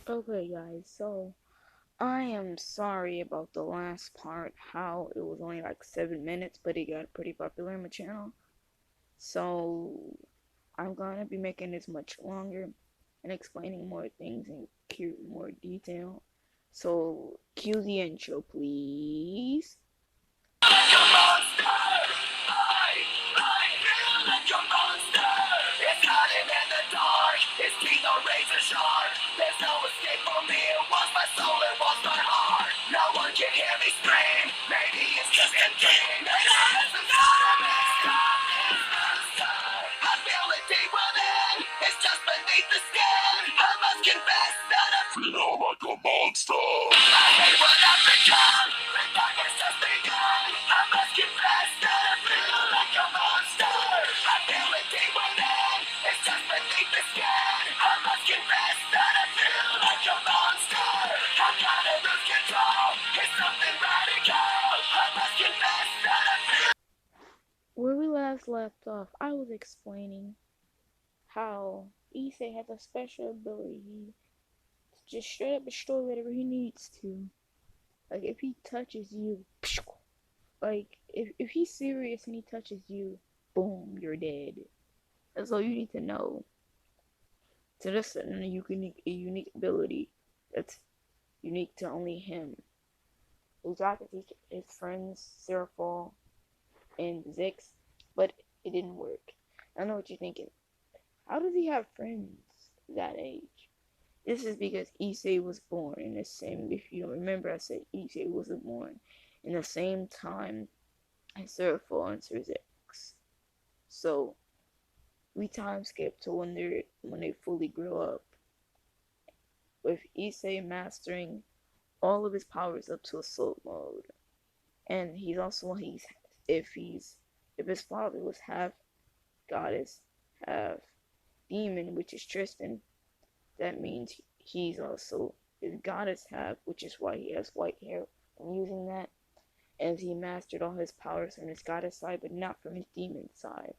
Okay, guys, so I am sorry about the last part, how it was only like 7 minutes, but it got pretty popular on my channel. So I'm gonna be making this much longer and explaining more things in more detail. So cue the intro, please. It's hiding in the dark. His teeth are razor sharp. There's no escape for me. It was my soul, it was my heart. No one can hear me scream. Maybe it's just a dream. The silence inside of me. I feel it deep within. It's just beneath the skin. I must confess that I feel like a monster. I hate what I've become. The darkness just begun. I must confess that I feel like a monster. I feel it deep within. It's just beneath the skin. I must confess that I feel like a monster. I gotta lose control. It's something radical. I must confess that I feel. Where we last left off, I was explaining how Issei has a special ability to just straight up destroy whatever he needs to. Like if he touches you, like if he's serious and he touches you, boom, you're dead. That's all you need to know. So that's a unique ability that's unique to only him. He tried to teach his friends Serafall and Zix, but it didn't work. I know what you're thinking. How does he have friends that age? This is because Issei was born in the same. If you don't remember, I said Issei was born in the same time as Serafall and Sir Zix. So we time skip to when they fully grow up, with Issei mastering all of his powers up to assault mode. And he's also if his father was half goddess, half demon, which is Tristan, that means he's also his goddess half, which is why he has white hair. I'm using that as he mastered all his powers from his goddess side, but not from his demon side.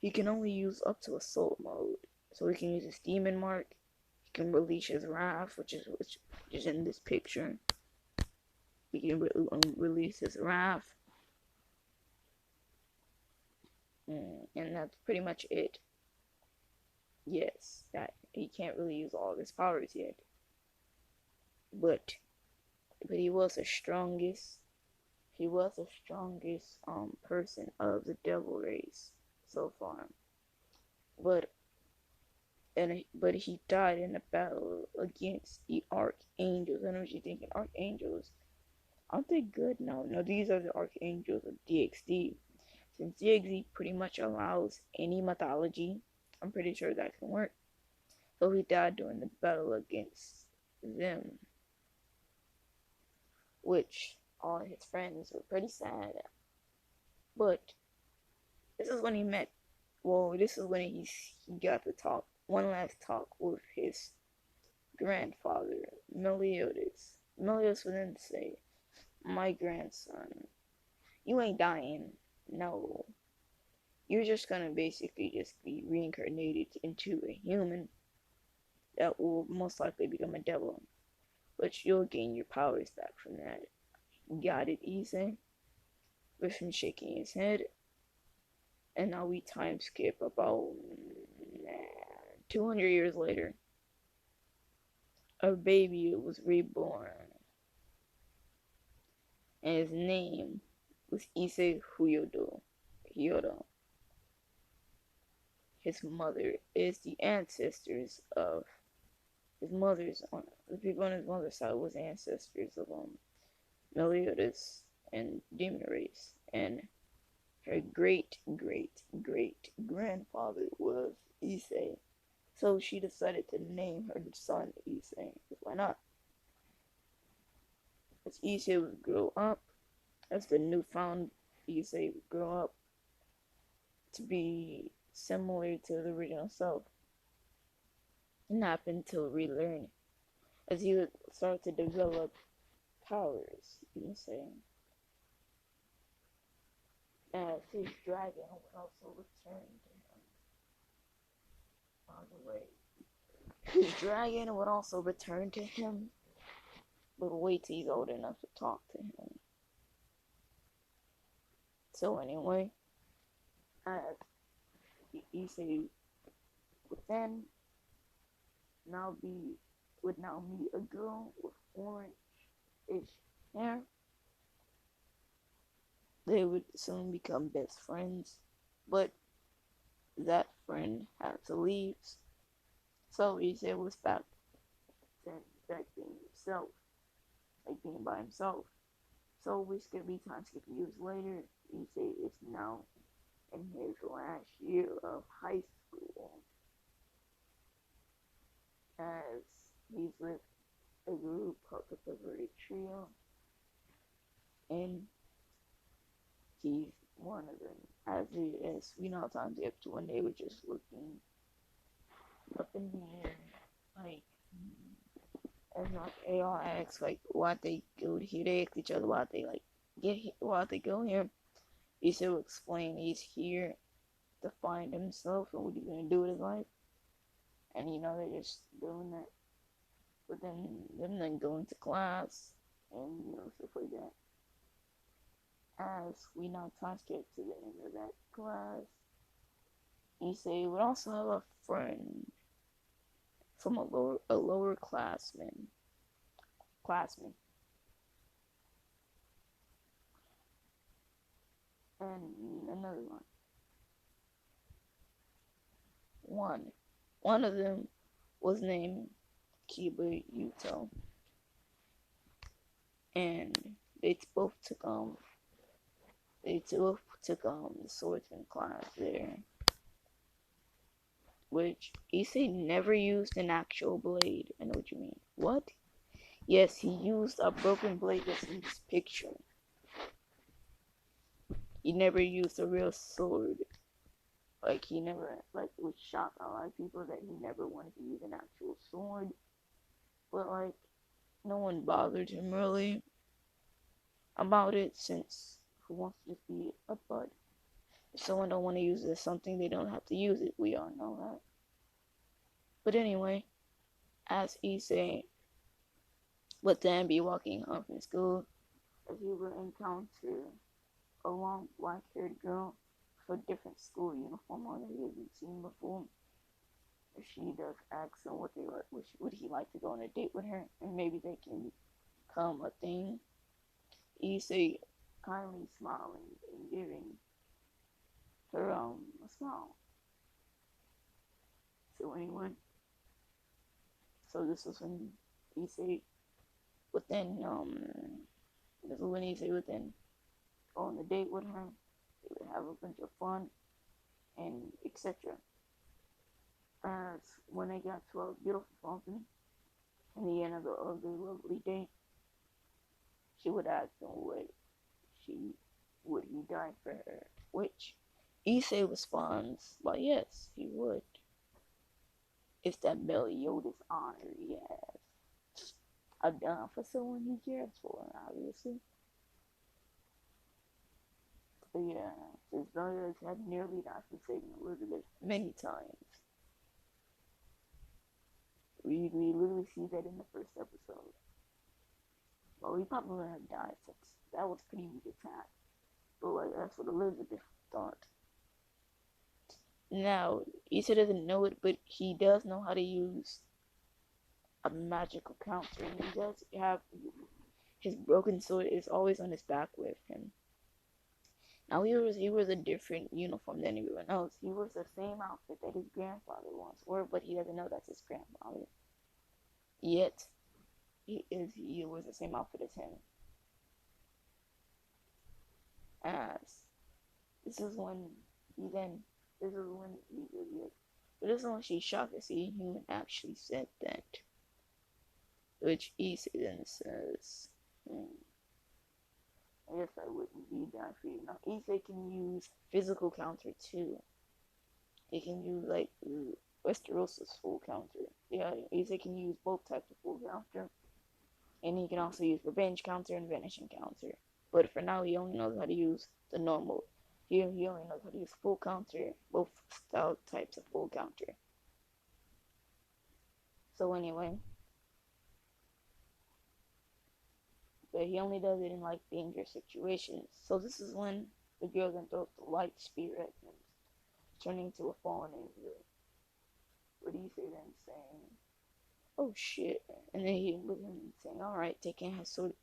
He can only use up to assault mode, so he can use his demon mark. He can release his wrath, which is in this picture. He can release his wrath, and that's pretty much it. Yes, that he can't really use all of his powers yet, but he was the strongest. He was the strongest person of the devil race so far, but but he died in a battle against the archangels. I know what you're thinking. Archangels, aren't they good? No, these are the archangels of DXD. Since DXD pretty much allows any mythology, I'm pretty sure that can work. So he died during the battle against them, which all his friends were pretty sad. But this is when he met. Well, this is when he got to talk one last talk with his grandfather, Meliodas. Meliodas would then say, "My grandson, you ain't dying. No, you're just gonna basically just be reincarnated into a human that will most likely become a devil, but you'll gain your powers back from that." Got it, Issei? With him shaking his head. And now we time skip about 200 years later. A baby was reborn, and his name was Issei Hyodo. His mother is the ancestors of his mother's the people on his mother's side was ancestors of Meliodas and demon race, and her great great great grandfather was Issei. So she decided to name her son Issei. Why not? As Issei would grow up, as the newfound Issei would grow up to be similar to the original self, and not until relearn, as he would start to develop powers, you can say, as his dragon would also return to him on the way. his dragon would also return to him, but wait till he's old enough to talk to him. So anyway, as Issei would then now be would now meet a girl with orange-ish hair. They would soon become best friends, but that friend had to leave, so Issei was back being himself, like being by himself. So we skip time skip years later. Issei is now in his last year of high school, as he's with a group called the Perverted Trio, and he's one of them. As we know, times up to one day we're just looking up in the air, like as like AR asks like why they go here, they ask each other why they like get here, why they go here. Issei will explain he's here to find himself and what he's gonna do with his life, and they're just doing that. But then them then going to class and stuff like that. As we now time skip to the end of that class, Issei would also have a friend from a lower classman, and another one. One of them was named Kiba Yuto, and they both took the swordsman class there, which Issei never used an actual blade. I know what you mean. What? Yes, he used a broken blade that's in this picture. He never used a real sword. Like he never would shock a lot of people that he never wanted to use an actual sword. But no one bothered him really about it, since who wants to just be a bud? If someone don't want to use it as something, they don't have to use it. We all know that. But anyway, as Issei would then be walking home from school, as he would encounter a long black-haired girl with a different school uniform on that he hasn't seen before. She does ask him what they would he like to go on a date with her, and maybe they can become a thing. Issei kindly smiling and giving her a smile. So anyway, so this was when Issei would then this was when Issei would then go on a date with her. They would have a bunch of fun and etc. As when they got to a beautiful fountain in the end of the lovely day, she would ask him would he die for her, which Issei responds by yes, he would. It's that Meliodas honor, yes. I've done for someone he cares for, obviously. But yeah, since Meliodas had nearly died for saving Elizabeth many times. We literally see that in the first episode. Well, he probably would have died since that was pretty weak attack. But that's what Elizabeth thought. Now, Issa doesn't know it, but he does know how to use a magical counter. And he does have his broken sword is always on his back with him. Now he was a different uniform than everyone else. He wears the same outfit that his grandfather once wore, but he doesn't know that's his grandfather. Yet he wears the same outfit as him. As this is when he then this is when but this is when she's shocked to see a human actually said that. Which Issei then says, I guess I wouldn't be down for you. Now Issei can use physical counter too. He can use Westerosa's full counter. Yeah, Issei can use both types of full counter. And he can also use revenge counter and vanishing counter. But for now he only knows how to use the normal. He only knows how to use full counter, both style types of full counter. So anyway, but he only does it in like dangerous situations. So this is when the girl then throws the light spear at him, turning into a fallen angel. What do you say then saying, "Oh shit," and then he looked at him and saying, "All right, taking his sword,"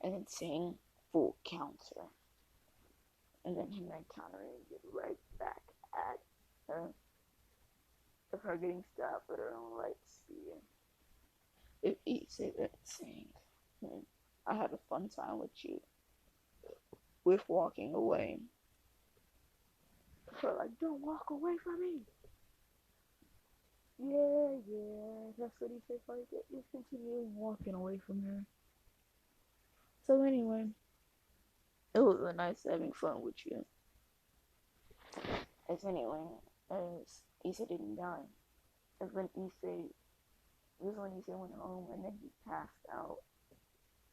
and then saying, "Full counter," and then him then countering it right back at her, of her getting stabbed with her own light spear. If he said that saying, "I had a fun time with you," with walking away. Her like, "Don't walk away from me." Yeah, that's what he said. Like, just continue walking away from her. So anyway, it was a nice having fun with you. As anyway, as Issei didn't die. As when Issei, this is when Issei went home and then he passed out.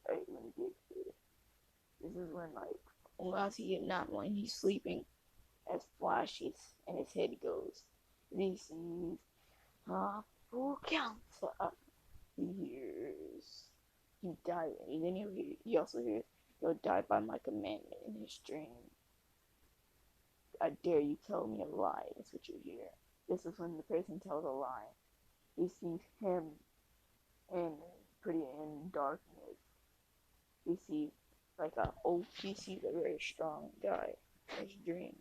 Right when he did this. This is when like, while he not when he's sleeping, as flashes and his head goes. And he sees, full counts up. He hears, "You died," and then he also hears, "You'll die by my commandment," in his dream. "I dare you tell me a lie." That's what you hear. This is when the person tells a lie. He sees him in pretty in darkness. He sees like he sees a very strong guy in his dream.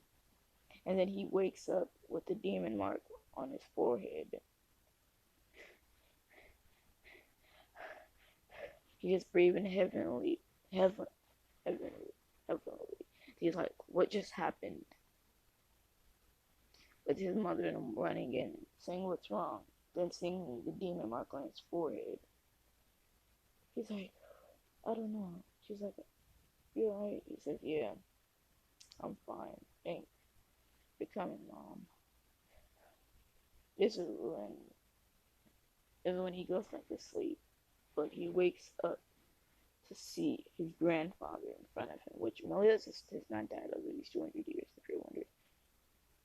And then he wakes up with the demon mark on his forehead. He just breathing heavenly. He's like, "What just happened?" With his mother running in, saying, "What's wrong?" Then seeing the demon mark on his forehead. He's like, "I don't know." She's like, "You alright?" He says, "Yeah, I'm fine. Thanks for coming, Mom." This is when he goes back to sleep, but he wakes up to see his grandfather in front of him, which Meliodas has not died over these 200 years, if you're wondering.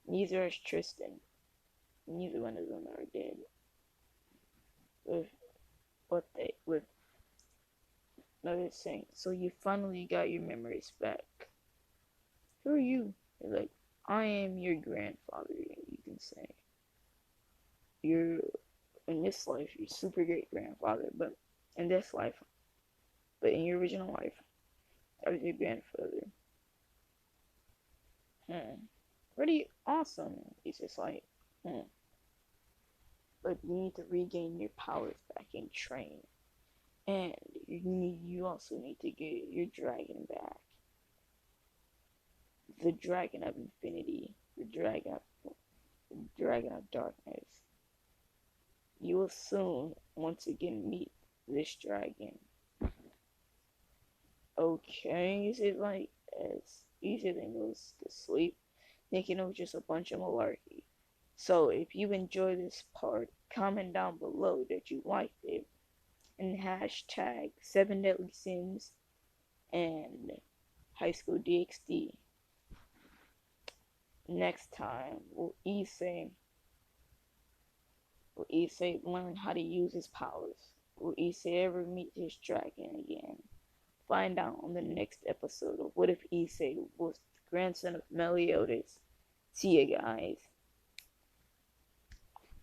Neither is Tristan. Neither one of them are dead. With Meliodas saying, "So you finally got your memories back. Who are you?" He's like, "I am your grandfather," you can say. You're in this life, you're super great grandfather, but in this life, but in your original life, I was your grandfather. Pretty awesome. He's just like, but you need to regain your powers back and train. And you also need to get your dragon back. The dragon of infinity. The dragon of darkness. You will soon once again meet this dragon. Okay, is it like as easy than goes to sleep, thinking it was just a bunch of malarkey. So if you enjoy this part, comment down below that you liked it and hashtag 7 Deadly Sins and High School DxD. Next time, will Issei learn how to use his powers? Will Issei ever meet his dragon again? Find out on the next episode of What If Issei Was the Grandson of Meliodas. See you guys.